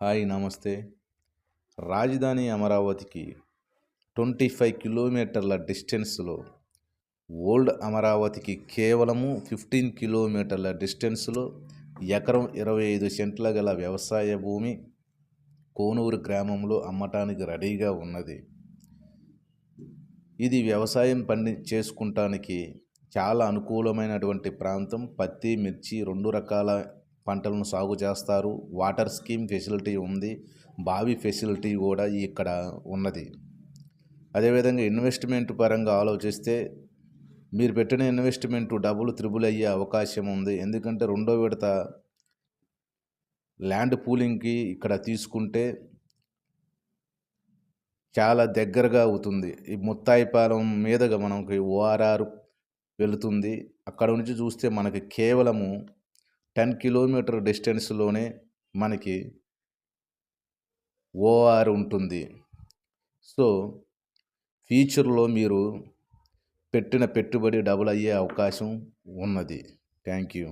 Hi నమస్తే. రాజధాని అమరావతికి 25 కిలోమీటర్ల డిస్టెన్స్‌లో, ఓల్డ్ అమరావతికి కేవలము 15 కిలోమీటర్ల డిస్టెన్స్‌లో ఎకరం 25 సెంట్ల గల వ్యవసాయ భూమి కోనూరు గ్రామంలో అమ్మటానికి రెడీగా ఉన్నది. ఇది వ్యవసాయం చేసుకుంటానికి చాలా అనుకూలమైనటువంటి ప్రాంతం. పత్తి, మిర్చి 2 రకాల పంటలను సాగు చేస్తారు. వాటర్ స్కీమ్ ఫెసిలిటీ ఉంది. బావి ఫెసిలిటీ కూడా ఇక్కడ ఉన్నది. అదేవిధంగా ఇన్వెస్ట్మెంట్ పరంగా ఆలోచిస్తే మీరు పెట్టిన ఇన్వెస్ట్మెంట్ డబుల్ త్రిబుల్ అయ్యే అవకాశం ఉంది. ఎందుకంటే రెండో విడత ల్యాండ్ పూలింగ్కి ఇక్కడ తీసుకుంటే చాలా దగ్గరగా అవుతుంది. ఈ ముత్తాయిపాలెం మీదుగా మనకి ఓఆర్ఆర్ వెళుతుంది. అక్కడ నుంచి చూస్తే మనకి కేవలము 10 కిలోమీటర్ డిస్టెన్స్లోనే మనకి ఓఆర్ ఉంటుంది. సో ఫ్యూచర్లో మీరు పెట్టిన పెట్టుబడి డబుల్ అయ్యే అవకాశం ఉన్నది. Thank you.